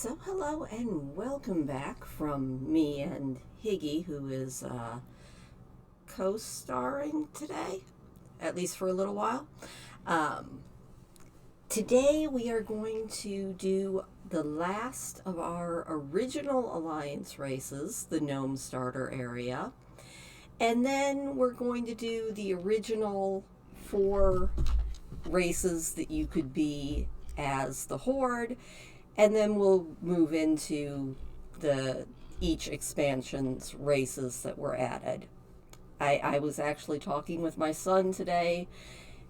So hello and welcome back from me and Higgy, who is co-starring today, at least for a little while. Today we are going to do the last of our original Alliance races, the Gnome starter area. And then we're going to do the original 4 races that you could be as the Horde. And then we'll move into each expansion's races that were added. I was actually talking with my son today,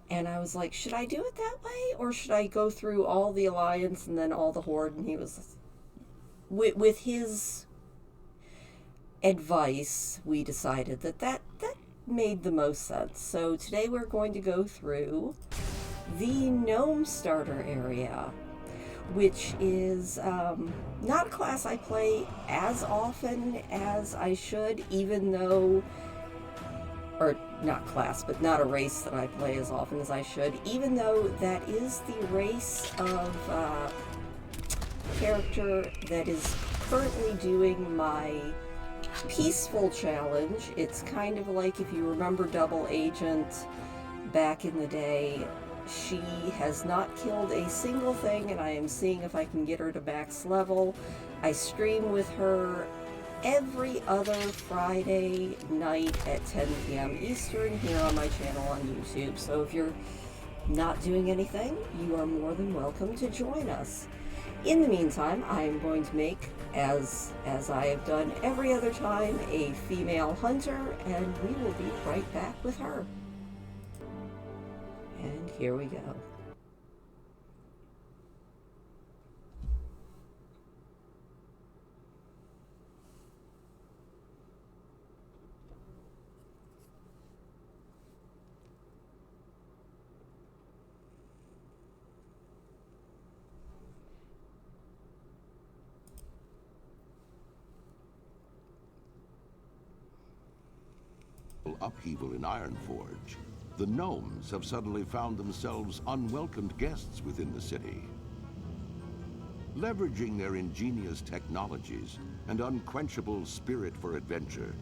and I was like, should I do it that way? Or should I go through all the Alliance and then all the Horde? And he was, with his advice, we decided that made the most sense. So today we're going to go through the Gnome starter area, which is not a class I play as often as I should, even though, or not class, but not a race that I play as often as I should, even though that is the race of character that is currently doing my peaceful challenge. It's kind of like, if you remember Double Agent back in the day, she has not killed a single thing, and I am seeing if I can get her to max level. I stream with her every other Friday night at 10 p.m. Eastern here on my channel on YouTube. So if you're not doing anything, you are more than welcome to join us. In the meantime, I am going to make, as I have done every other time, a female hunter, and we will be right back with her. And here we go. Upheaval in Ironforge, the gnomes have suddenly found themselves unwelcomed guests within the city. Leveraging their ingenious technologies and unquenchable spirit for adventure,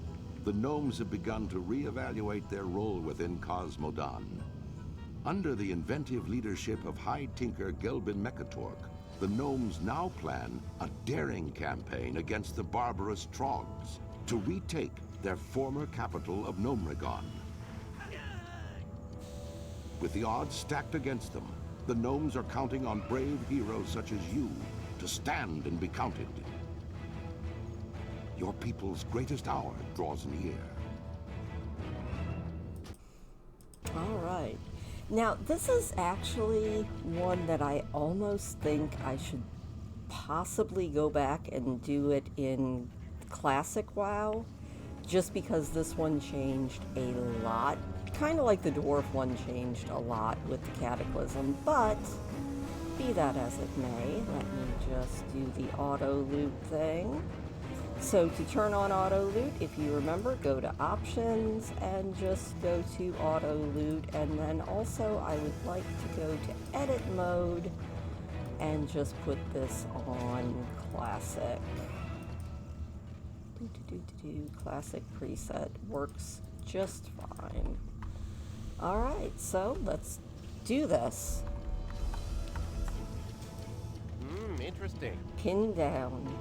the gnomes have begun to reevaluate their role within Cosmodan. Under the inventive leadership of High Tinker Gelbin Mechatork, the gnomes now plan a daring campaign against the barbarous Trogs to retake their former capital of Gnomregon. With the odds stacked against them, the gnomes are counting on brave heroes such as you to stand and be counted. Your people's greatest hour draws near. All right. Now, this is actually one that I almost think I should possibly go back and do it in Classic WoW, just because this one changed a lot. Kind of like the Dwarf one changed a lot with the Cataclysm, but be that as it may, let me just do the auto loot thing. So to turn on auto loot, if you remember, go to options and just go to auto loot, and then also I would like to go to edit mode and just put this on classic. Classic preset works just fine. Alright, so let's do this. Interesting. Pin down.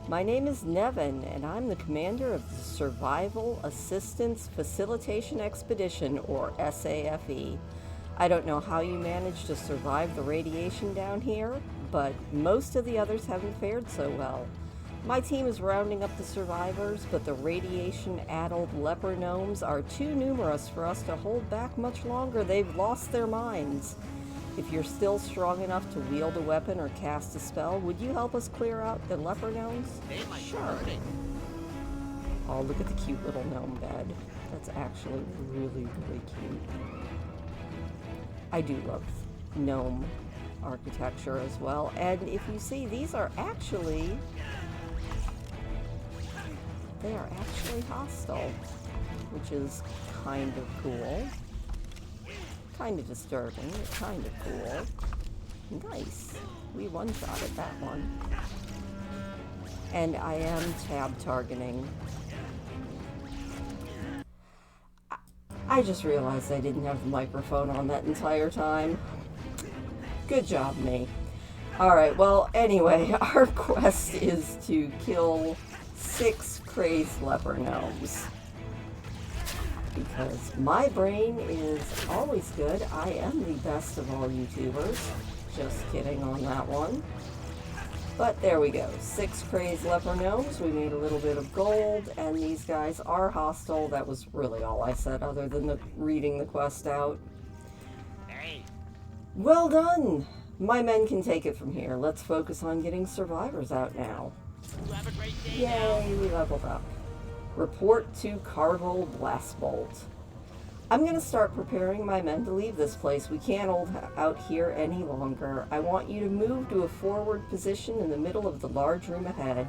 My name is Nevin, and I'm the commander of the Survival Assistance Facilitation Expedition, or SAFE. I don't know how you managed to survive the radiation down here, but most of the others haven't fared so well. My team is rounding up the survivors, but the radiation-addled leper gnomes are too numerous for us to hold back much longer. They've lost their minds. If you're still strong enough to wield a weapon or cast a spell, would you help us clear out the leper gnomes? Sure. Oh, look at the cute little gnome bed. That's actually really, really cute. I do love gnome architecture as well. And if you see, these are actually... they are actually hostile, which is kind of cool. Kind of disturbing, but kind of cool. Nice. We one-shotted that one. And I am tab targeting. I just realized I didn't have the microphone on that entire time. Good job, me. Alright, well, anyway, our quest is to kill 6 crazed leper gnomes. Because my brain is always good. I am the best of all YouTubers. Just kidding on that one. But there we go. 6 crazed leper gnomes. We made a little bit of gold, and these guys are hostile. That was really all I said, other than reading the quest out. Hey. Well done! My men can take it from here. Let's focus on getting survivors out now. You have a great day. Yay, we leveled up. Report to Carvel Blastbolt. I'm going to start preparing my men to leave this place. We can't hold out here any longer. I want you to move to a forward position in the middle of the large room ahead.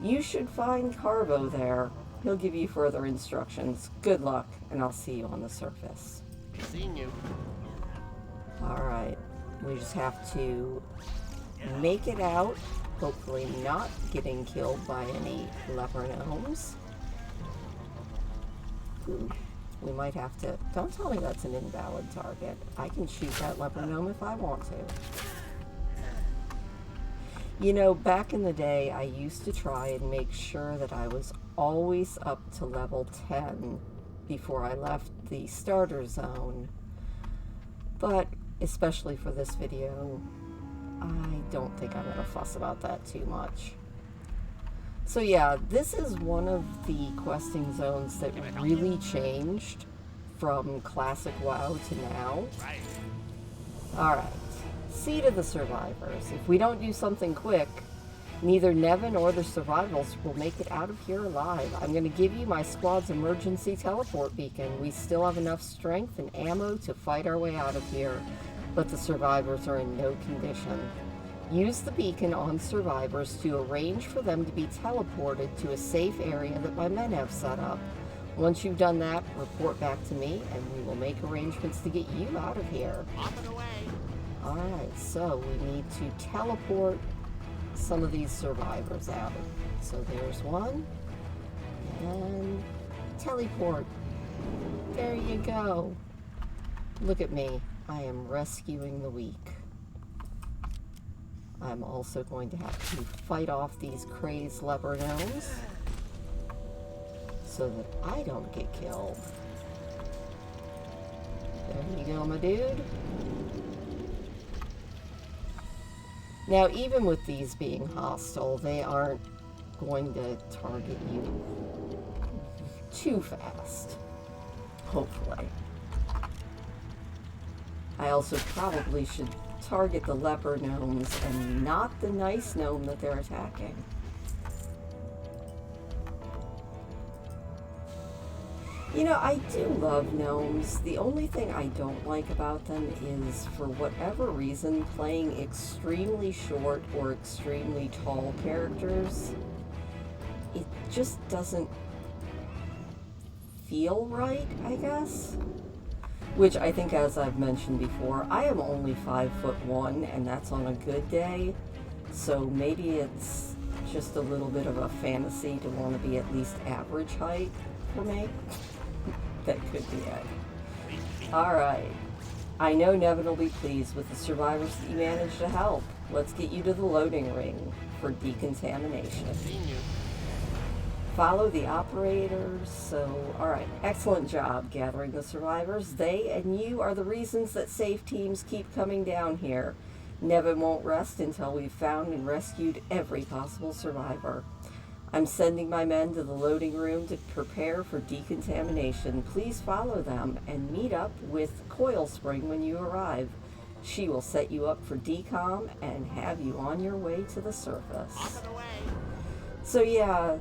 You should find Carvo there. He'll give you further instructions. Good luck, and I'll see you on the surface. Seeing you. Alright, we just have to make it out, hopefully not getting killed by any leper gnomes. Ooh. We might have to... Don't tell me that's an invalid target. I can shoot that leper gnome if I want to. You know, back in the day, I used to try and make sure that I was always up to level 10 before I left the starter zone. But, especially for this video, I don't think I'm going to fuss about that too much. So yeah, this is one of the questing zones that really changed from classic WoW to now. Alright, Seed of the Survivors. If we don't do something quick, neither Nevin or the survivors will make it out of here alive. I'm going to give you my squad's emergency teleport beacon. We still have enough strength and ammo to fight our way out of here, but the survivors are in no condition. Use the beacon on survivors to arrange for them to be teleported to a safe area that my men have set up. Once you've done that, report back to me and we will make arrangements to get you out of here. Off and away. Alright, so we need to teleport some of these survivors out. So there's one. And teleport. There you go. Look at me. I am rescuing the weak. I'm also going to have to fight off these crazed leper gnomes so that I don't get killed. There you go, my dude. Now, even with these being hostile, they aren't going to target you too fast. Hopefully. I also probably should target the leper gnomes and not the nice gnome that they're attacking. You know, I do love gnomes. The only thing I don't like about them is, for whatever reason, playing extremely short or extremely tall characters, it just doesn't feel right, I guess. Which I think, as I've mentioned before, I am only 5'1", and that's on a good day. So maybe it's just a little bit of a fantasy to want to be at least average height for me. That could be it. Alright. I know Nevin will be pleased with the survivors that you managed to help. Let's get you to the loading ring for decontamination. Seeing you. Follow the operators. So, alright, excellent job gathering the survivors. They and you are the reasons that safe teams keep coming down here. Nevin won't rest until we've found and rescued every possible survivor. I'm sending my men to the loading room to prepare for decontamination. Please follow them and meet up with Coil Spring when you arrive. She will set you up for decom and have you on your way to the surface. Off and away. So yeah,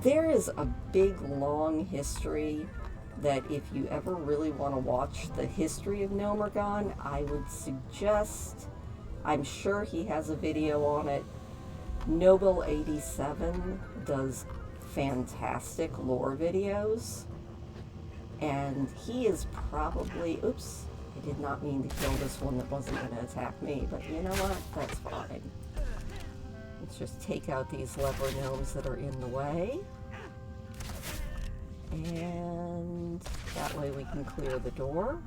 there is a big, long history that if you ever really want to watch the history of Gnomergon, I would suggest, I'm sure he has a video on it. Noble87 does fantastic lore videos, and he is probably, oops, I did not mean to kill this one that wasn't going to attack me, but you know what, that's fine. Let's just take out these leper gnomes that are in the way. And that way we can clear the door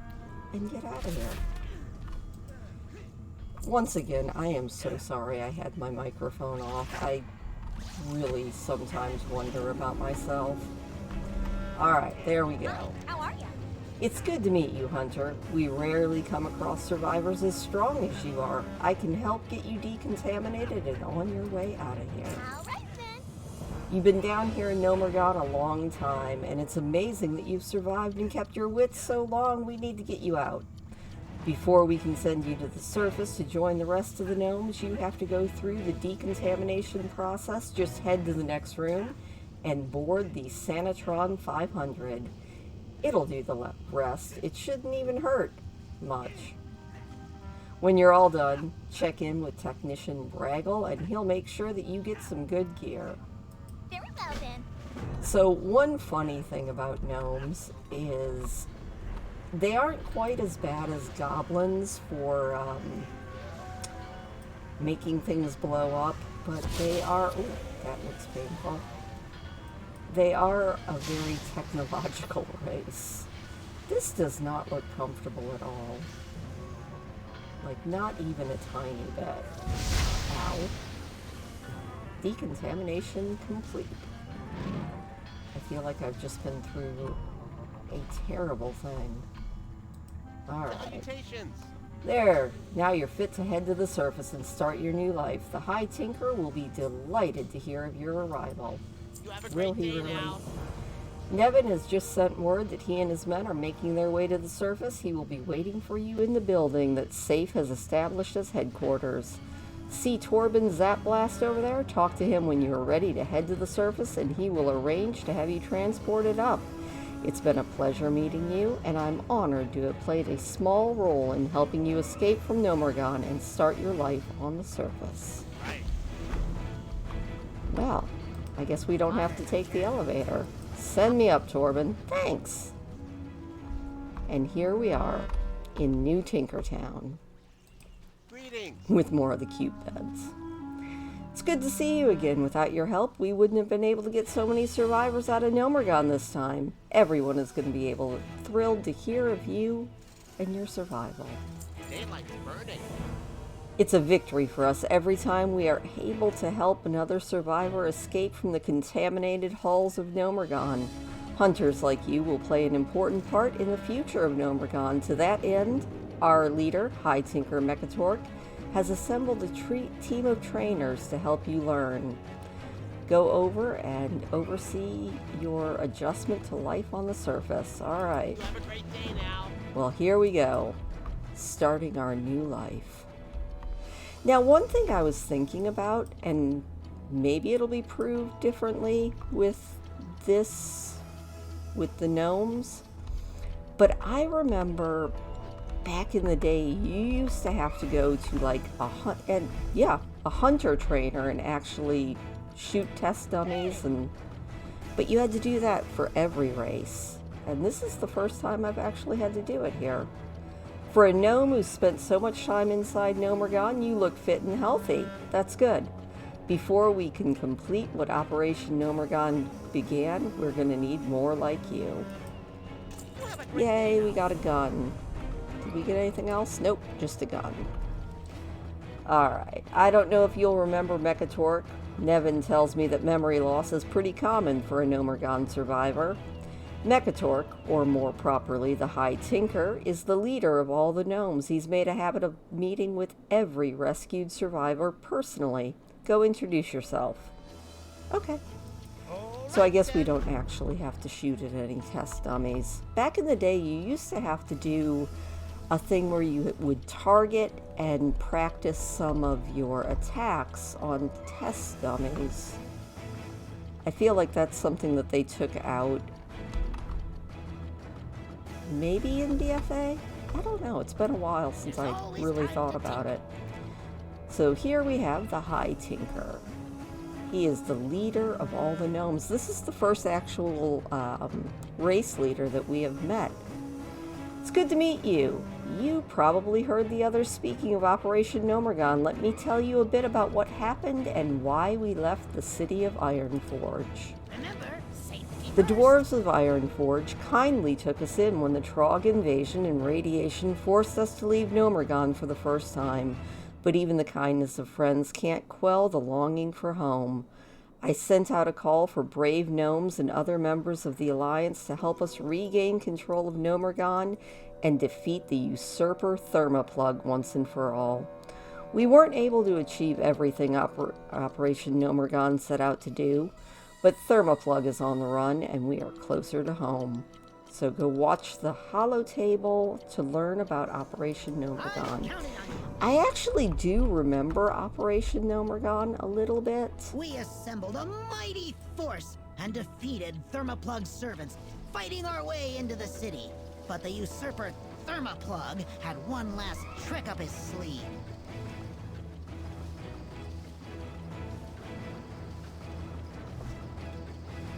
and get out of here. Once again, I am so sorry I had my microphone off. I really sometimes wonder about myself. Alright, there we go. How are you? It's good to meet you, Hunter. We rarely come across survivors as strong as you are. I can help get you decontaminated and on your way out of here. All right, then. You've been down here in Gnomergon a long time, and it's amazing that you've survived and kept your wits so long. We need to get you out. Before we can send you to the surface to join the rest of the gnomes, you have to go through the decontamination process. Just head to the next room and board the Sanitron 500. It'll do the rest. It shouldn't even hurt much. When you're all done, check in with Technician Braggle, and he'll make sure that you get some good gear. Very well, then. So one funny thing about gnomes is they aren't quite as bad as goblins for making things blow up, but they are... Ooh, that looks painful. They are a very technological race. This does not look comfortable at all. Like, not even a tiny bit. Ow. Decontamination complete. I feel like I've just been through a terrible thing. Alright. Salutations. There! Now you're fit to head to the surface and start your new life. The High Tinker will be delighted to hear of your arrival. You have a Will great he day really? now. Nevin has just sent word that he and his men are making their way to the surface. He will be waiting for you in the building that Safe has established as headquarters. See Torben Zapblast over there? Talk to him when you are ready to head to the surface, and he will arrange to have you transported up. It's been a pleasure meeting you, and I'm honored to have played a small role in helping you escape from Gnomergon and start your life on the surface. Right. Well, I guess we don't have to take the elevator. Send me up, Torben. Thanks. And here we are in New Tinkertown Greetings. with more of the cute beds. It's good to see you again. Without your help, we wouldn't have been able to get so many survivors out of Gnomergon this time. Everyone is going to be thrilled to hear of you and your survival. Daylight's burning. It's a victory for us every time we are able to help another survivor escape from the contaminated halls of Gnomergon. Hunters like you will play an important part in the future of Gnomergon. To that end, our leader, High Tinker Mechatork, has assembled a team of trainers to help you learn. Go over and oversee your adjustment to life on the surface. All right. You have a great day now. Well, here we go. Starting our new life. Now, one thing I was thinking about, and maybe it'll be proved differently with the gnomes, but I remember back in the day, you used to have to go to like a hunter trainer and actually shoot test dummies, but you had to do that for every race. And this is the first time I've actually had to do it here. For a gnome who's spent so much time inside Gnomergon, you look fit and healthy. That's good. Before we can complete what Operation Gnomergon began, we're going to need more like you. You have a great Yay, we got a gun. Did we get anything else? Nope, just a gun. Alright, I don't know if you'll remember Mechatork. Nevin tells me that memory loss is pretty common for a Gnomergon survivor. Mechatork, or more properly the High Tinker, is the leader of all the gnomes. He's made a habit of meeting with every rescued survivor personally. Go introduce yourself. Okay. So I guess we don't actually have to shoot at any test dummies. Back in the day, you used to have to do a thing where you would target and practice some of your attacks on test dummies. I feel like that's something that they took out maybe in BFA? I don't know. It's been a while since I really thought about it. So here we have the High Tinker. He is the leader of all the gnomes. This is the first actual race leader that we have met. It's good to meet you. You probably heard the others speaking of Operation Nomergon. Let me tell you a bit about what happened and why we left the city of Ironforge. Remember, safety The first. dwarves of Ironforge kindly took us in when the Trogg invasion and radiation forced us to leave Nomergon for the first time. But even the kindness of friends can't quell the longing for home. I sent out a call for brave gnomes and other members of the Alliance to help us regain control of Nomergon and defeat the usurper Thermoplug once and for all. We weren't able to achieve everything Operation Nomergon set out to do, but Thermoplug is on the run and we are closer to home. So go watch the Holotable to learn about Operation Nomergon. Counting on you. I actually do remember Operation Nomergon a little bit. We assembled a mighty force and defeated Thermoplug's servants, fighting our way into the city. But the usurper Thermoplug had one last trick up his sleeve.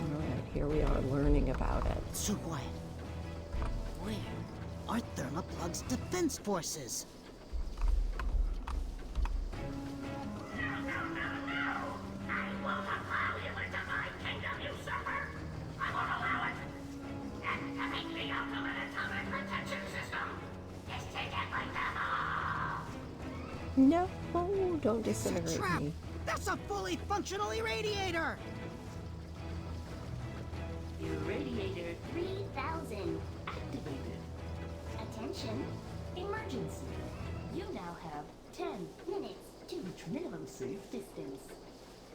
Alright, here we are learning about it. So quiet. Where are Thermoplug's defense forces? No, don't disintegrate Trap! me. That's a fully functional irradiator! Irradiator 3000 activated. Attention, emergency. You now have 10 minutes to reach minimum safe distance.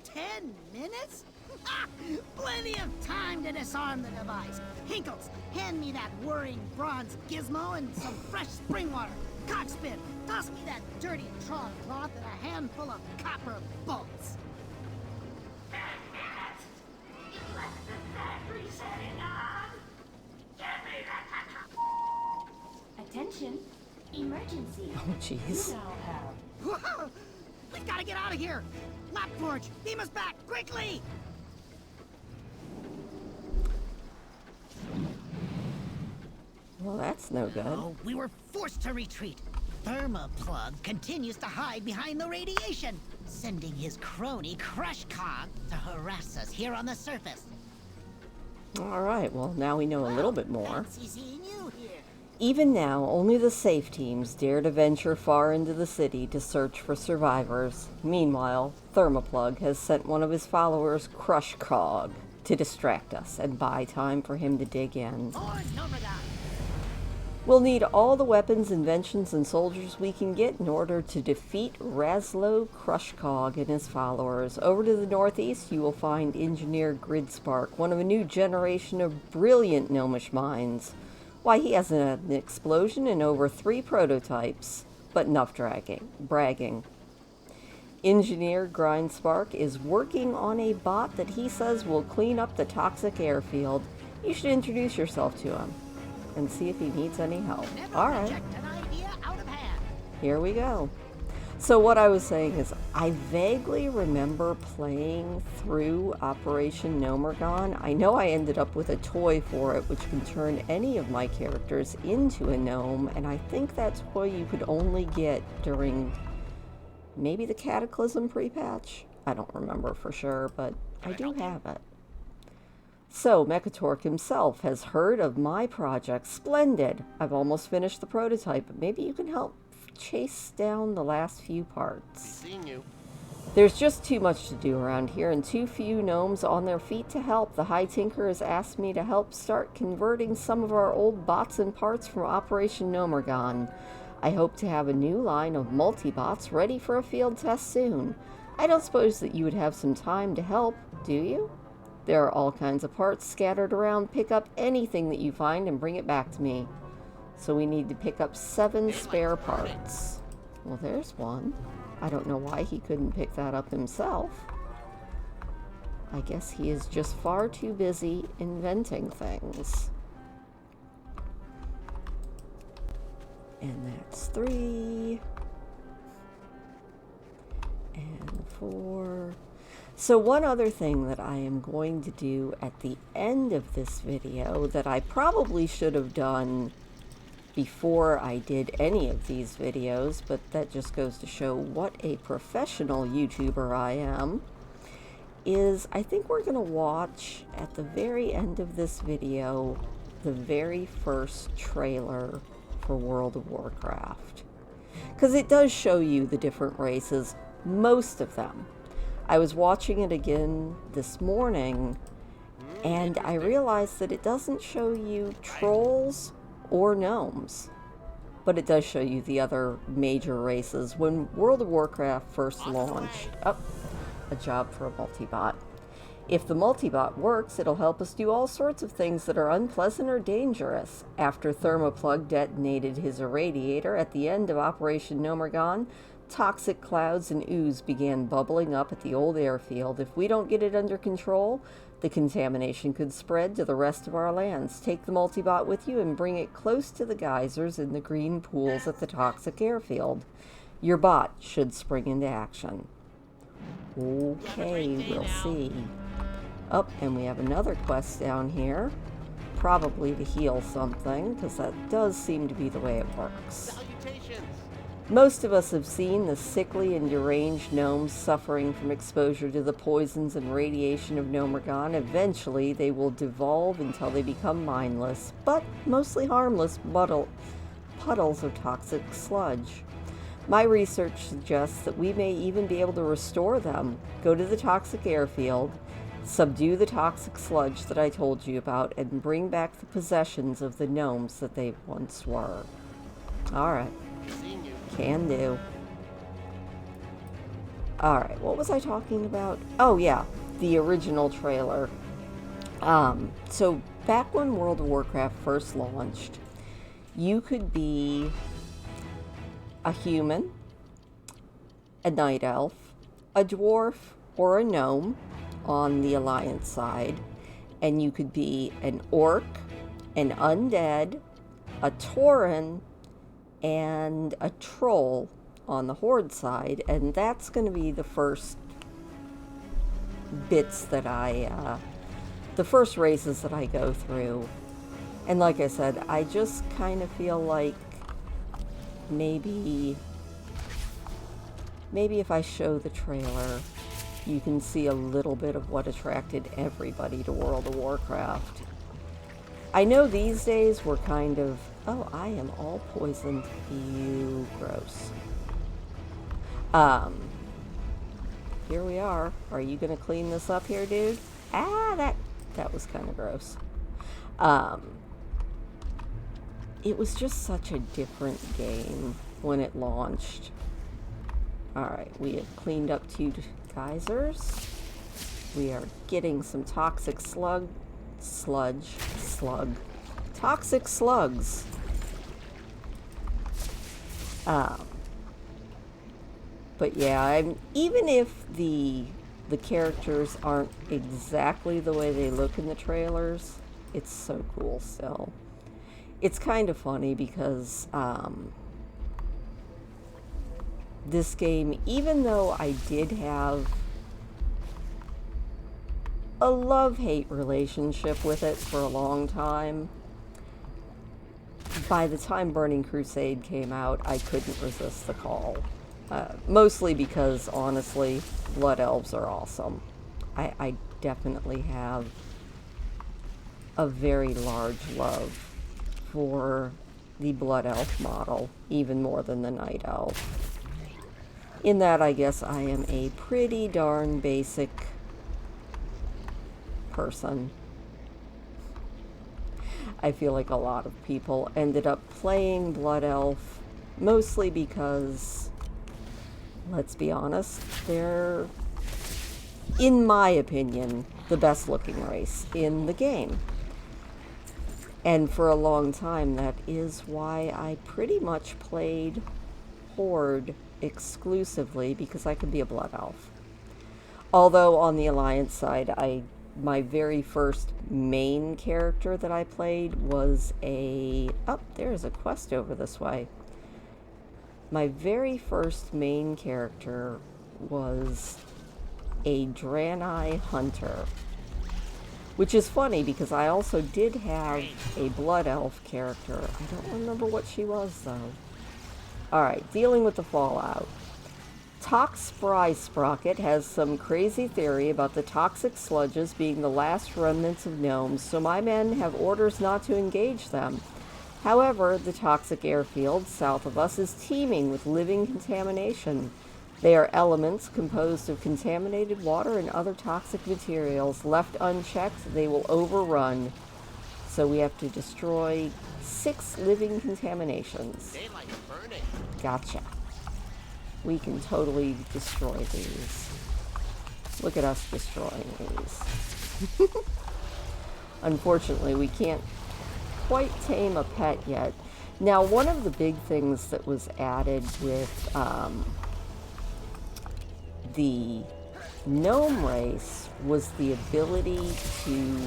10 minutes? Ha! Plenty of time to disarm the device. Hinkles, hand me that whirring bronze gizmo and some fresh spring water. Cockspin, toss me that dirty trog cloth and a handful of copper bolts. 10 minutes? You left the battery setting on. Give me that. Attention, emergency. Oh, jeez. You now have Whoa! We gotta get out of here! Lapforge, beam us back, quickly! Well, that's no good. Oh, we were forced to retreat. Thermoplug continues to hide behind the radiation, sending his crony Crushcog to harass us here on the surface. Alright, well, now we know a little bit more. Fancy seeing you here. Even now, only the safe teams dare to venture far into the city to search for survivors. Meanwhile, Thermoplug has sent one of his followers, Crushcog, to distract us and buy time for him to dig in. Horde Nomergon. We'll need all the weapons, inventions, and soldiers we can get in order to defeat Razlo Crushcog and his followers. Over to the northeast, you will find Engineer Gridspark, one of a new generation of brilliant gnomish minds. Why, he hasn't had an explosion in over 3 prototypes. But enough bragging. Engineer Grindspark is working on a bot that he says will clean up the toxic airfield. You should introduce yourself to him and see if he needs any help. Never All right, reject an idea out of hand. here we go. So what I was saying is I vaguely remember playing through Operation Nomergon. I know I ended up with a toy for it which can turn any of my characters into a gnome, and I think that toy you could only get during maybe the Cataclysm pre-patch? I don't remember for sure, but I do have it. So, Mechatork himself has heard of my project. Splendid! I've almost finished the prototype, but maybe you can help chase down the last few parts. Seeing you. There's just too much to do around here, and too few gnomes on their feet to help. The High Tinker has asked me to help start converting some of our old bots and parts from Operation Nomergon. I hope to have a new line of multi-bots ready for a field test soon. I don't suppose that you would have some time to help, do you? There are all kinds of parts scattered around. Pick up anything that you find and bring it back to me. So we need to pick up 7 spare parts. Well, there's one. I don't know why he couldn't pick that up himself. I guess he is just far too busy inventing things. And that's 3. And 4. So one other thing that I am going to do at the end of this video that I probably should have done before I did any of these videos, but that just goes to show what a professional YouTuber I am, is I think we're going to watch at the very end of this video the very first trailer for World of Warcraft. Because it does show you the different races, most of them. I was watching it again this morning, and I realized that it doesn't show you trolls or gnomes, but it does show you the other major races. When World of Warcraft first launched, a job for a multibot. If the multibot works, it'll help us do all sorts of things that are unpleasant or dangerous. After Thermoplug detonated his irradiator at the end of Operation Gnomergon, toxic clouds and ooze began bubbling up at the old airfield. If we don't get it under control, the contamination could spread to the rest of our lands. Take the multibot with you and bring it close to the geysers in the green pools at the toxic airfield. Your bot should spring into action. Okay, we'll see. Oh, and we have another quest down here. Probably to heal something, because that does seem to be the way it works. Salutations. Most of us have seen the sickly and deranged gnomes suffering from exposure to the poisons and radiation of Gnomergon. Eventually, they will devolve until they become mindless, but mostly harmless puddles of toxic sludge. My research suggests that we may even be able to restore them. Go to the toxic airfield, subdue the toxic sludge that I told you about, and bring back the possessions of the gnomes that they once were. Alright. Seen you. Can do. Alright, what was I talking about? Oh yeah, the original trailer. So back when World of Warcraft first launched, you could be a human, a night elf, a dwarf, or a gnome on the Alliance side, and you could be an orc, an undead, a tauren, and a troll on the Horde side, and that's going to be the first bits that the first races that I go through. And like I said, I just kind of feel like maybe if I show the trailer, you can see a little bit of what attracted everybody to World of Warcraft. I know these days we're kind of, oh, I am all poisoned. You gross. Here we are. Are you gonna clean this up here, dude? That was kind of gross. It was just such a different game when it launched. Alright, we have cleaned up 2 geysers. We are getting some toxic toxic slugs. But yeah, even if the characters aren't exactly the way they look in the trailers, it's so cool still. It's kind of funny because this game, even though I did have a love-hate relationship with it for a long time, by the time Burning Crusade came out, I couldn't resist the call. Mostly because, honestly, Blood Elves are awesome. I definitely have a very large love for the Blood Elf model, even more than the Night Elf. In that, I guess I am a pretty darn basic person. I feel like a lot of people ended up playing Blood Elf mostly because, let's be honest, they're, in my opinion, the best looking race in the game. And for a long time, that is why I pretty much played Horde exclusively, because I could be a Blood Elf. Although on the Alliance side, my very first main character that I played was a... Oh, there's a quest over this way. My very first main character was a Draenei hunter. Which is funny because I also did have a blood elf character. I don't remember what she was though. Alright, dealing with the fallout. Sprocket has some crazy theory about the toxic sludges being the last remnants of gnomes, so my men have orders not to engage them. However, the toxic airfield south of us is teeming with living contamination. They are elements composed of contaminated water and other toxic materials. Left unchecked, they will overrun. So we have to destroy 6 living contaminations. Daylight's burning. Gotcha. We can totally destroy these. Look at us destroying these. Unfortunately, we can't quite tame a pet yet. Now, one of the big things that was added with the gnome race was the ability to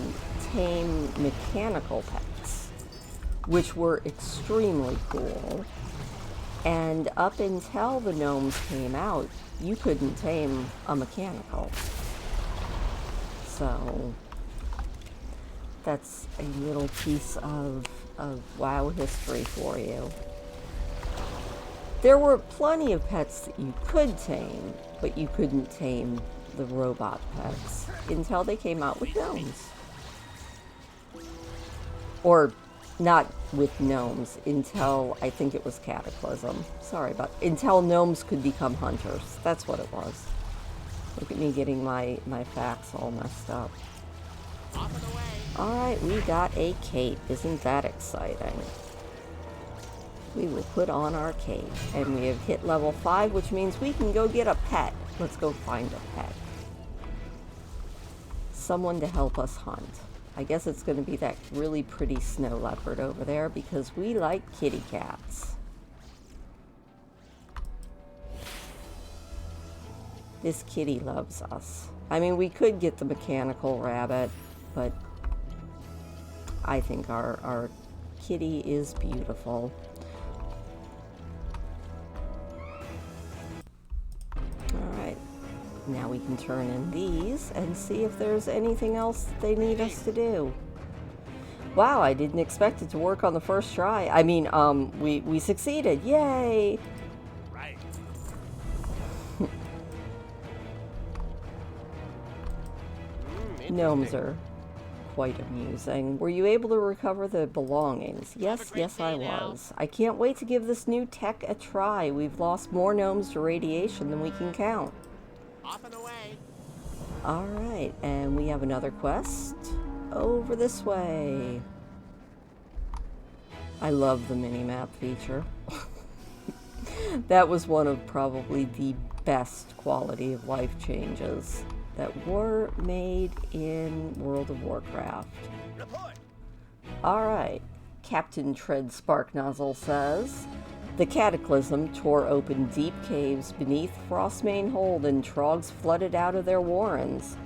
tame mechanical pets, which were extremely cool. And up until the gnomes came out, you couldn't tame a mechanical. So that's a little piece of WoW history for you. There were plenty of pets that you could tame, but you couldn't tame the robot pets until they came out with gnomes. Or not with gnomes, until I think it was Cataclysm. Sorry about until gnomes could become hunters. That's what it was. Look at me getting my facts all messed up. Off and away. Alright, we got a cape. Isn't that exciting? We will put on our cape. And we have hit level 5, which means we can go get a pet. Let's go find a pet. Someone to help us hunt. I guess it's going to be that really pretty snow leopard over there because we like kitty cats. This kitty loves us. I mean, we could get the mechanical rabbit, but I think our kitty is beautiful. Alright, now we can turn in these and see if there's anything else that they need us to do. Wow, I didn't expect it to work on the first try. I mean, we succeeded. Yay! Right. Gnomes are quite amusing. Were you able to recover the belongings? Yes, yes I was. I can't wait to give this new tech a try. We've lost more gnomes to radiation than we can count. Off and away. Alright, and we have another quest over this way. I love the mini-map feature. That was one of probably the best quality of life changes that were made in World of Warcraft. Report. Alright, Captain Tread Sparknozzle says, the Cataclysm tore open deep caves beneath Frostmane Hold and trogs flooded out of their warrens.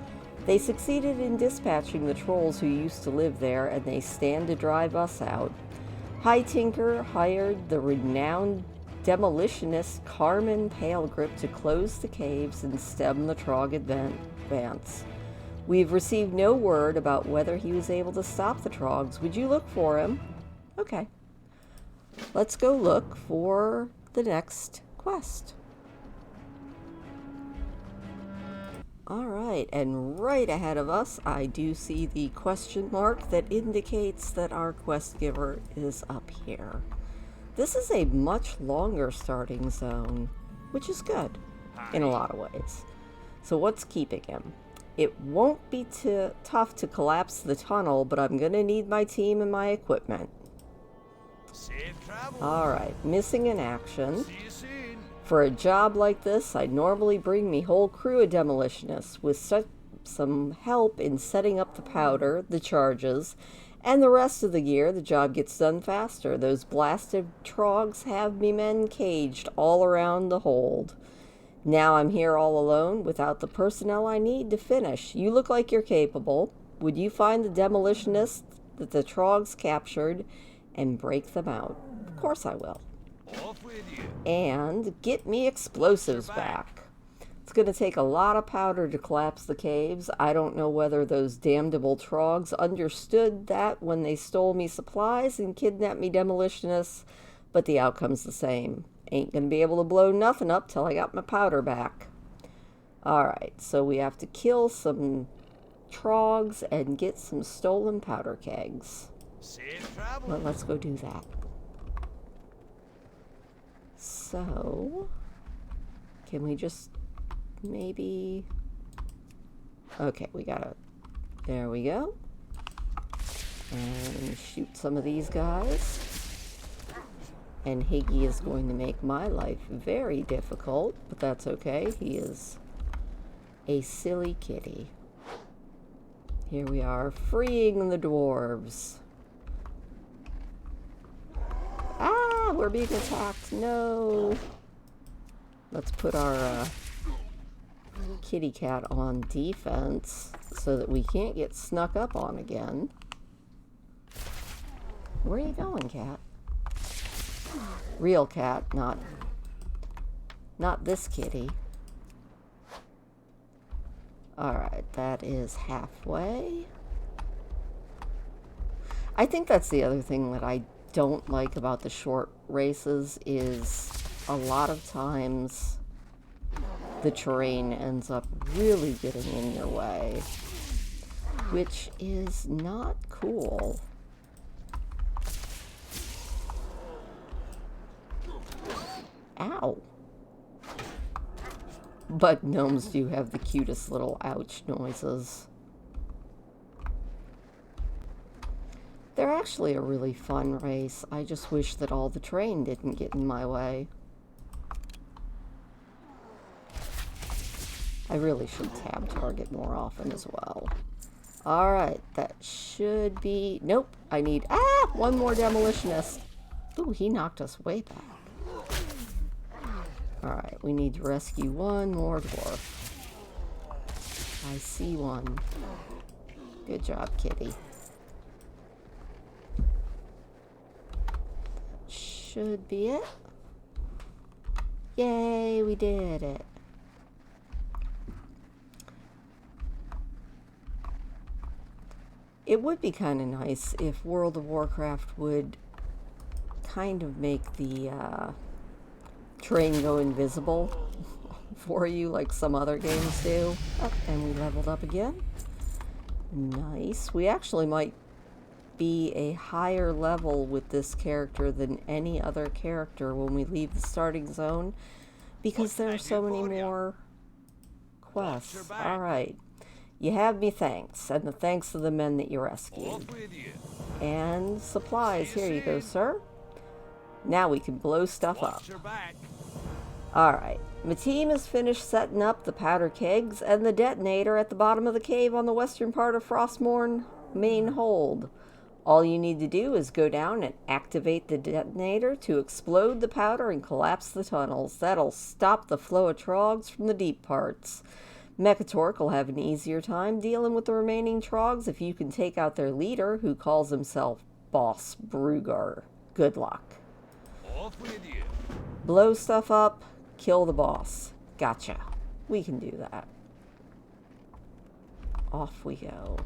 They succeeded in dispatching the trolls who used to live there, and they stand to drive us out. High Tinker hired the renowned demolitionist Carmen Palegrip to close the caves and stem the trog advance. We've received no word about whether he was able to stop the trogs. Would you look for him? Okay. Let's go look for the next quest. Alright, and right ahead of us, I do see the question mark that indicates that our quest giver is up here. This is a much longer starting zone, which is good in a lot of ways. So what's keeping him? It won't be too tough to collapse the tunnel, but I'm going to need my team and my equipment. Safe travel. Alright, missing in action. See you soon. For a job like this, I'd normally bring me whole crew of demolitionists with some help in setting up the powder, the charges, and the rest of the gear. The job gets done faster. Those blasted trogs have me men caged all around the hold. Now I'm here all alone without the personnel I need to finish. You look like you're capable. Would you find the demolitionists that the trogs captured and break them out? Of course I will. Off with you. And get me explosives back. It's going to take a lot of powder to collapse the caves. I don't know whether those damnable trogs understood that when they stole me supplies and kidnapped me demolitionists, but the outcome's the same. Ain't going to be able to blow nothing up till I got my powder back. Alright, so we have to kill some trogs and get some stolen powder kegs. Safe travel. Well, let's go do that. So, can we just maybe... Okay, we gotta... There we go. And shoot some of these guys. And Higgy is going to make my life very difficult, but that's okay. He is a silly kitty. Here we are, freeing the dwarves. Ah, we're being attacked. No. Let's put our kitty cat on defense so that we can't get snuck up on again. Where are you going, cat? Real cat, not this kitty. Alright, that is halfway. I think that's the other thing that I don't like about the short races is a lot of times the terrain ends up really getting in your way, which is not cool. Ow. But gnomes do have the cutest little ouch noises. They're actually a really fun race. I just wish that all the terrain didn't get in my way. I really should tab target more often as well. Alright, that should be... Nope, I need... Ah! One more demolitionist. Ooh, he knocked us way back. Alright, we need to rescue one more dwarf. I see one. Good job, kitty. Should be it. Yay, we did it. It would be kind of nice if World of Warcraft would kind of make the terrain go invisible for you like some other games do. Oh, and we leveled up again. Nice. We actually might be a higher level with this character than any other character when we leave the starting zone because there are so many more quests. Alright. You have me thanks, and the thanks of the men that you rescued. And supplies. Here you go, sir. Now we can blow stuff up. Alright, my team has finished setting up the powder kegs and the detonator at the bottom of the cave on the western part of Frostmourne main hold. All you need to do is go down and activate the detonator to explode the powder and collapse the tunnels. That'll stop the flow of trogs from the deep parts. Mechatork will have an easier time dealing with the remaining trogs if you can take out their leader, who calls himself Boss Brugar. Good luck. Off with you. Blow stuff up, kill the boss. Gotcha. We can do that. Off we go.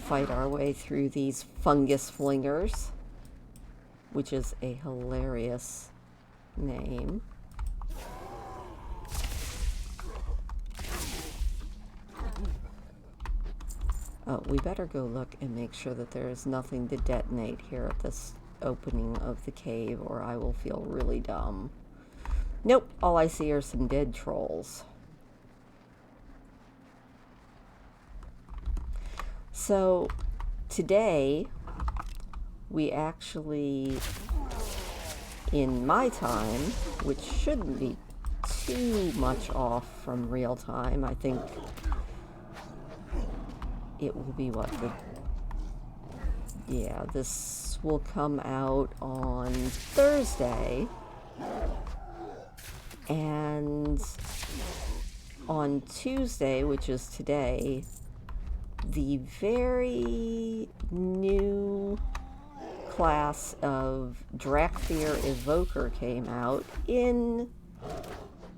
Fight our way through these fungus flingers, which is a hilarious name. Oh, we better go look and make sure that there is nothing to detonate here at this opening of the cave, or I will feel really dumb. Nope, all I see are some dead trolls. So, today, we actually, in my time, which shouldn't be too much off from real time, I think it will be what, yeah, this will come out on Thursday, and on Tuesday, which is today, the very new class of Drakthir Evoker came out in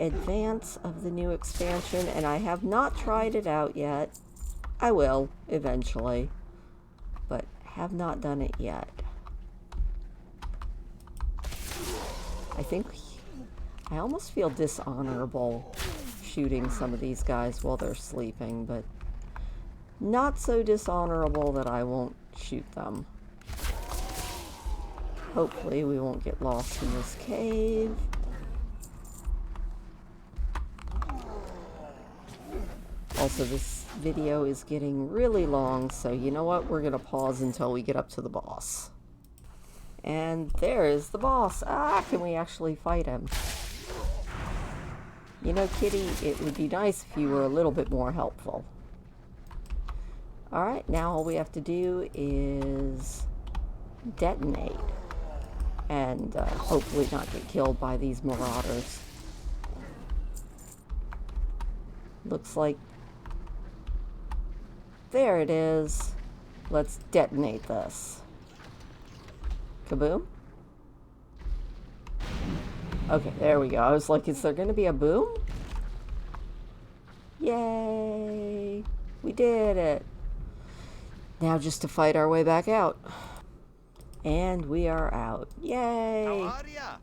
advance of the new expansion, and I have not tried it out yet. I will, eventually, but have not done it yet. I almost feel dishonorable shooting some of these guys while they're sleeping, but not so dishonorable that I won't shoot them. Hopefully we won't get lost in this cave. Also, this video is getting really long, so you know what? We're going to pause until we get up to the boss. And there is the boss. Ah, can we actually fight him? You know, Kitty, it would be nice if you were a little bit more helpful. Alright, now all we have to do is detonate. And hopefully not get killed by these marauders. Looks like... There it is. Let's detonate this. Kaboom? Okay, there we go. I was like, is there going to be a boom? Yay! We did it! Now just to fight our way back out. And we are out. Yay! How are ya?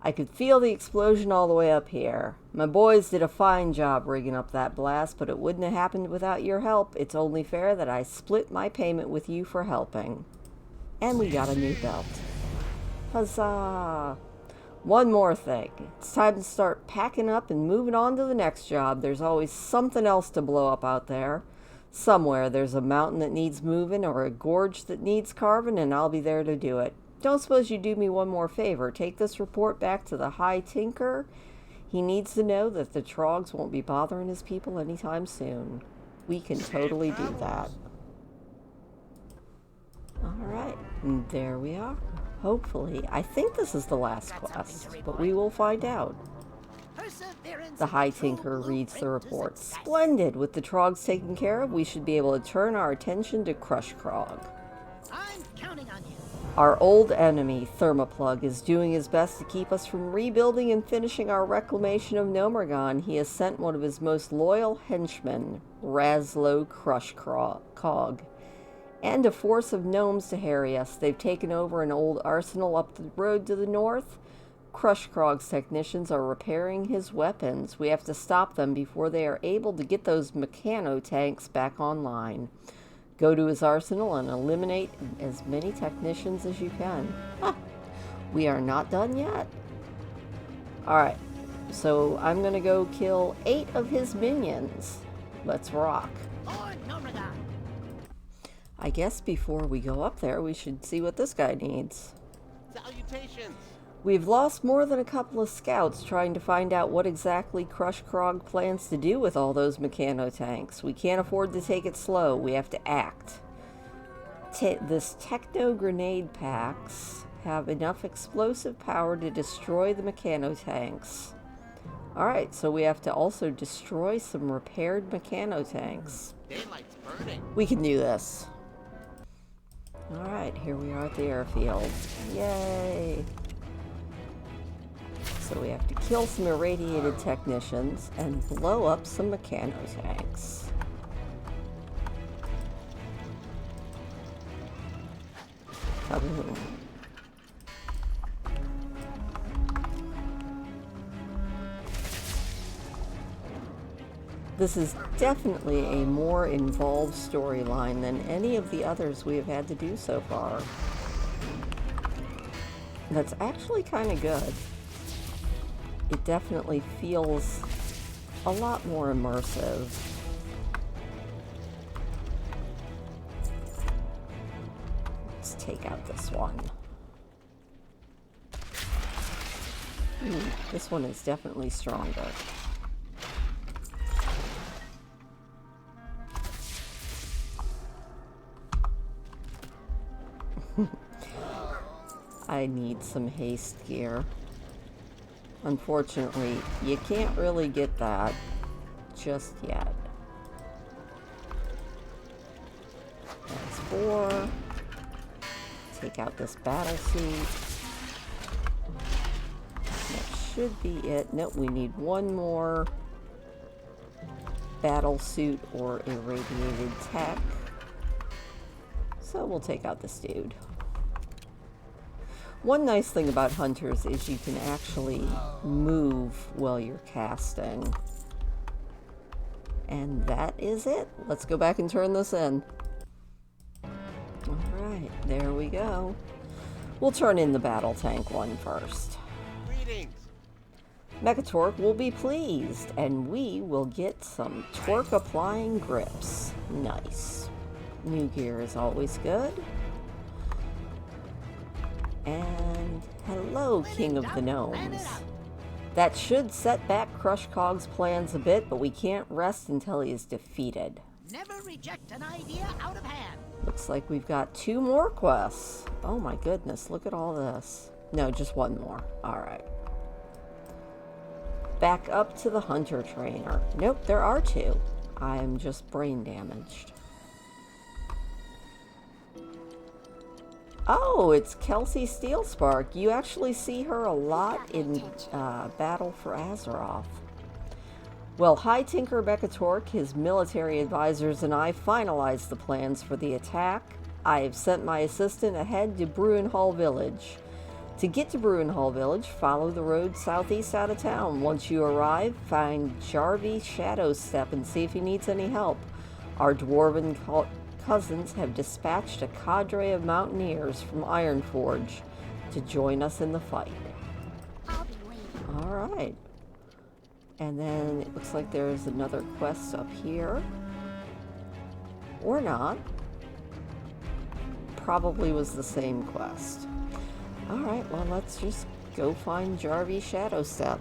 I could feel the explosion all the way up here. My boys did a fine job rigging up that blast, but it wouldn't have happened without your help. It's only fair that I split my payment with you for helping. And we got a new belt. Huzzah! One more thing. It's time to start packing up and moving on to the next job. There's always something else to blow up out there. Somewhere there's a mountain that needs moving or a gorge that needs carving, and I'll be there to do it. Don't suppose you do me one more favor. Take this report back to the High Tinker. He needs to know that the Trogs won't be bothering his people anytime soon. We can totally do that. Alright, there we are. Hopefully. I think this is the last quest, but we will find out. The High Tinker reads the report. Splendid! With the Trogs taken care of, we should be able to turn our attention to Crush Krog. I'm counting on you. Our old enemy, Thermoplug, is doing his best to keep us from rebuilding and finishing our reclamation of Nomergon. He has sent one of his most loyal henchmen, Razlo Crush Krog, and a force of gnomes to harry us. They've taken over an old arsenal up the road to the north. Crush Krog's technicians are repairing his weapons. We have to stop them before they are able to get those mechano tanks back online. Go to his arsenal and eliminate as many technicians as you can. Huh. We are not done yet. Alright, so I'm gonna go kill 8 of his minions. Let's rock. I guess before we go up there, we should see what this guy needs. Salutations! We've lost more than a couple of scouts trying to find out what exactly Crush Krog plans to do with all those mechano tanks. We can't afford to take it slow. We have to act. This techno grenade packs have enough explosive power to destroy the mechano tanks. Alright, so we have to also destroy some repaired mechano tanks. Daylight's burning. We can do this. Alright, here we are at the airfield. Yay! So we have to kill some irradiated technicians and blow up some mechano tanks. Kaboom. This is definitely a more involved storyline than any of the others we have had to do so far. That's actually kind of good. It definitely feels a lot more immersive. Let's take out this one. This one is definitely stronger. I need some haste gear. Unfortunately, you can't really get that just yet. That's 4. take out this battle suit. That should be it. Nope, we need one more battle suit or irradiated tech. So we'll take out this dude. One nice thing about hunters is you can actually move while you're casting. And that is it. Let's go back and turn this in. Alright, there we go. We'll turn in the battle tank one first. Greetings. Mechatorque will be pleased, and we will get some torque-applying grips. Nice. New gear is always good. And hello, King of the Gnomes. That should set back Crushcog's plans a bit, but we can't rest until he is defeated. Never reject an idea out of hand. Looks like we've got 2 more quests. Oh my goodness, look at all this. No, just 1 more. Alright. Back up to the Hunter Trainer. Nope, there are 2. I'm just brain damaged. Oh, it's Kelsey Steelspark. You actually see her a lot in Battle for Azeroth. Well, High Tinker Mechatorque, his military advisors, and I finalized the plans for the attack. I have sent my assistant ahead to Bruinhall Village. To get to Bruinhall Village, follow the road southeast out of town. Once you arrive, find Jarvie Shadowstep and see if he needs any help. Our dwarven cousins have dispatched a cadre of mountaineers from Ironforge to join us in the fight. I'll be waiting. Alright. And then it looks like there's another quest up here. Or not. Probably was the same quest. Alright, well let's just go find Jarvie Shadowstep.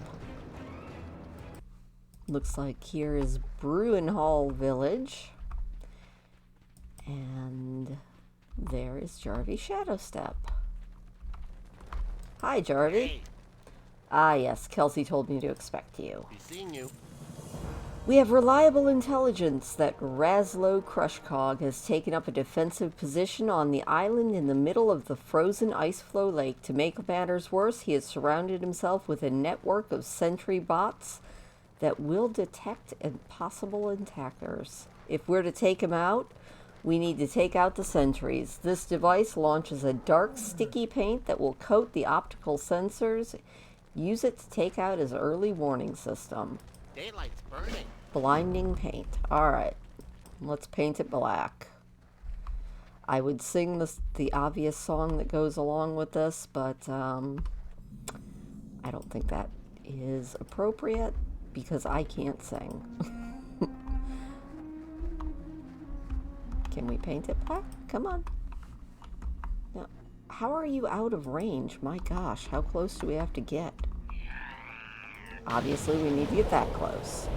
Looks like here is Bruinhall Village. And there is Jarvie Shadowstep. Hi, Jarvie. Hey, Ah, yes, Kelsey told me to expect you. be seeing you. We have reliable intelligence that Razlo Crushcog has taken up a defensive position on the island in the middle of the frozen Iceflow Lake. To make matters worse, he has surrounded himself with a network of sentry bots that will detect possible attackers. If we're to take him out, we need to take out the sentries. This device launches a dark, sticky paint that will coat the optical sensors. Use it to take out his early warning system. Daylight's burning. Blinding paint. Alright. Let's paint it black. I would sing the obvious song that goes along with this, but I don't think that is appropriate because I can't sing. Can we paint it black? Come on. Now, how are you out of range? My gosh, how close do we have to get? Obviously, we need to get that close.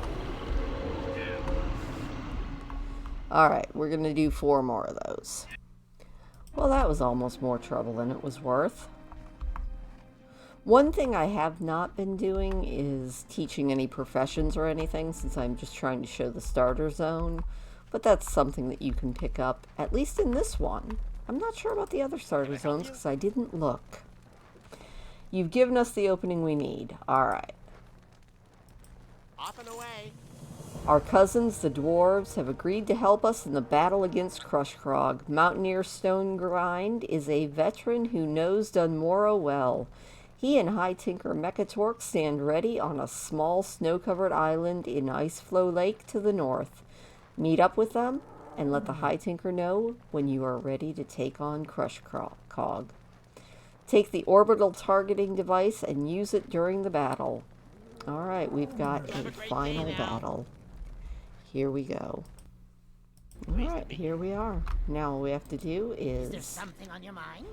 Alright, we're going to do 4 more of those. Well, that was almost more trouble than it was worth. One thing I have not been doing is teaching any professions or anything, since I'm just trying to show the starter zone. But that's something that you can pick up, at least in this one. I'm not sure about the other starter zones because I didn't look. You've given us the opening we need. Alright. Off and away. Our cousins, the dwarves, have agreed to help us in the battle against Crushcrog. Mountaineer Stonegrind is a veteran who knows Dunmorrow well. He and High Tinker Mechatorque stand ready on a small snow-covered island in Iceflow Lake to the north. Meet up with them and let the High Tinker know when you are ready to take on Crushcog. Take the orbital targeting device and use it during the battle. Alright, we've got a final battle. Here we go. Alright, here we are. Now all we have to do Is there is something on your mind?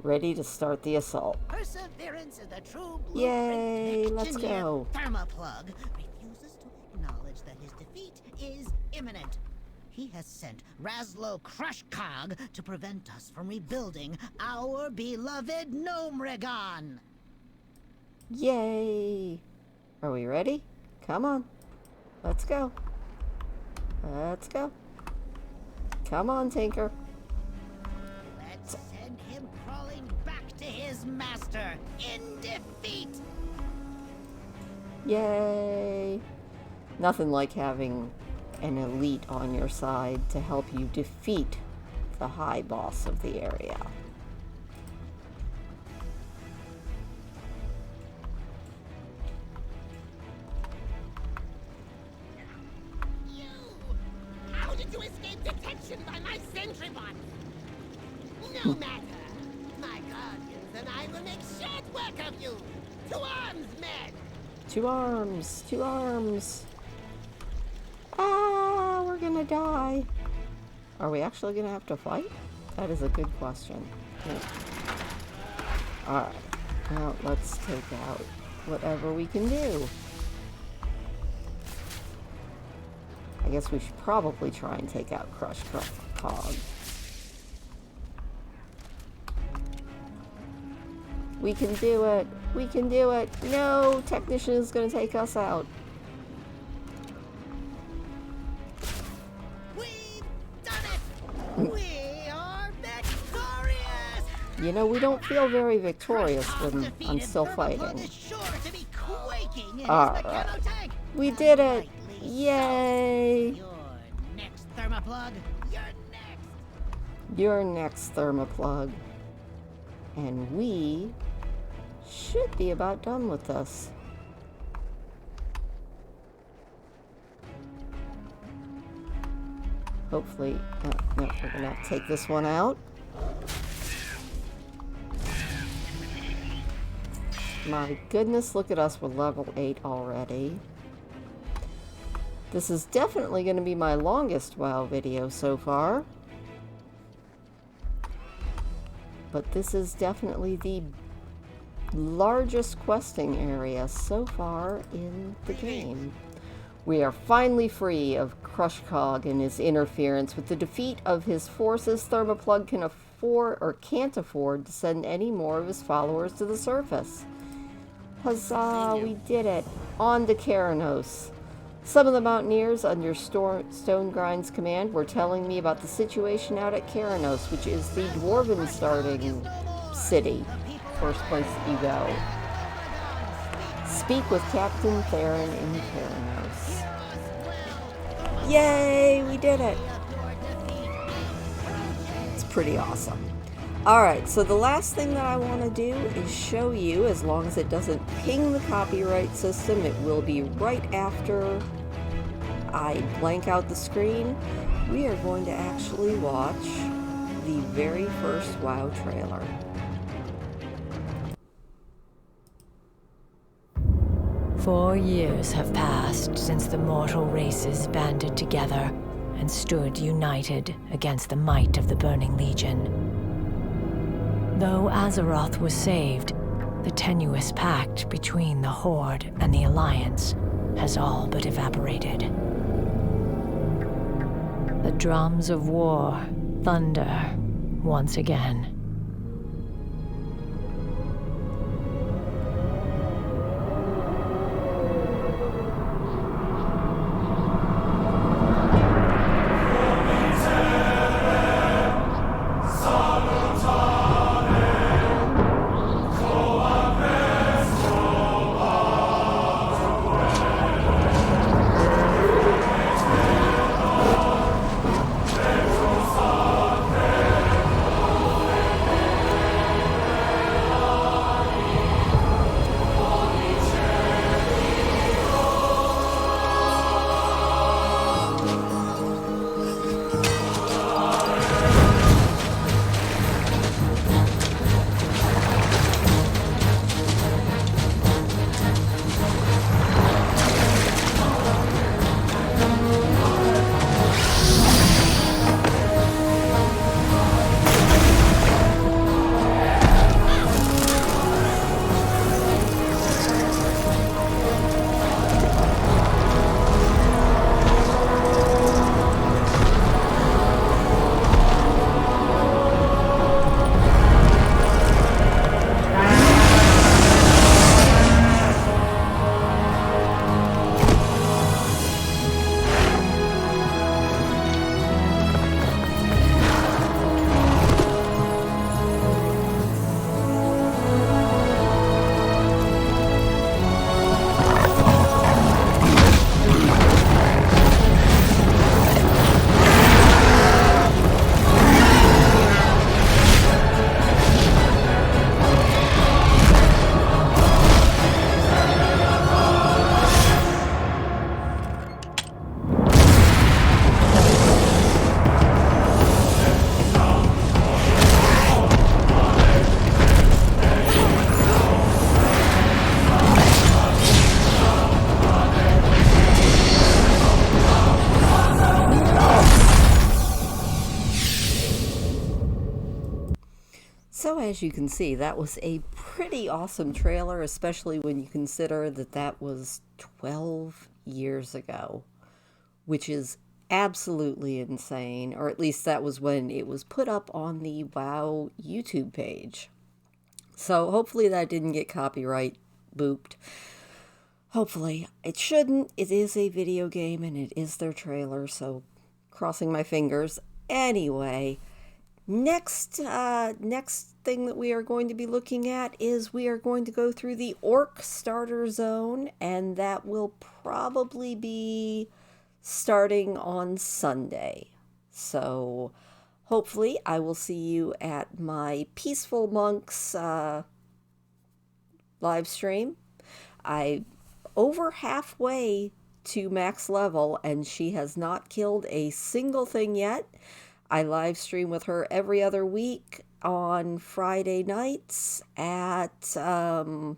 ready to start the assault. Perseverance is the true blueprint. Yay, The let's engineer go. Thermoplug refuses to acknowledge that his defeat is imminent. He has sent Razlo Crushcog to prevent us from rebuilding our beloved Gnome Regon. Yay! Are we ready? Come on. Let's go. Let's go. Come on, Tinker. Let's send him his master in defeat. Yay! Nothing like having an elite on your side to help you defeat the high boss of the area. You! How did you escape detection by my sentry bot? No matter. My guardians and I will make short work of you. To arms, men! 2 arms! 2 arms! Ah, we're gonna die. Are we actually gonna have to fight? That is a good question. Alright, now let's take out whatever we can do. I guess we should probably try and take out Crush Cog. We can do it! We can do it! No! Technician is gonna take us out. We've done it! We are victorious! You know, we don't feel very victorious when I'm Defeated still Thermoplug fighting. is sure to be quaking in All his right. mechano tank. We did it! Rightly Yay! so. You're next, Thermoplug. You're next. You're next, Thermoplug. And we should be about done with this. Hopefully, no, we're gonna have to take this one out. My goodness, look at us, we're level 8 already. This is definitely going to be my longest WoW video so far. But this is definitely the largest questing area so far in the game. We are finally free of Crushcog and his interference. With the defeat of his forces, Thermoplug can afford, or can't afford, to send any more of his followers to the surface. Huzzah, we did it! On to Keranos. Some of the mountaineers under Stonegrind's command were telling me about the situation out at Keranos, which is the dwarven starting city. First place you go. Speak with Captain Theron in Keranos. Yay, we did it! It's pretty awesome. Alright, so the last thing that I want to do is show you, as long as it doesn't ping the copyright system, it will be right after I blank out the screen. We are going to actually watch the very first WoW trailer. Four years have passed since the mortal races banded together and stood united against the might of the Burning Legion. Though Azeroth was saved, the tenuous pact between the Horde and the Alliance has all but evaporated. The drums of war thunder once again. as you can see, that was a pretty awesome trailer, especially when you consider that that was 12 years ago, which is absolutely insane, or at least that was when it was put up on the WoW YouTube page. So hopefully that didn't get copyright booped. Hopefully. It shouldn't. It is a video game and it is their trailer, so crossing my fingers. Anyway, next thing that we are going to be looking at is we are going to go through the Orc Starter Zone, and that will probably be starting on Sunday. So hopefully I will see you at my Peaceful Monks live stream. I over halfway to max level and she has not killed a single thing yet. I live stream with her every other week on Friday nights at 10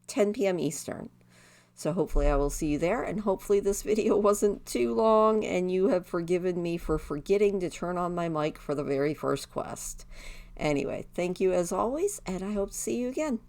p.m. Eastern. So hopefully I will see you there, and hopefully this video wasn't too long and you have forgiven me for forgetting to turn on my mic for the very first quest. Anyway, thank you as always, and I hope to see you again.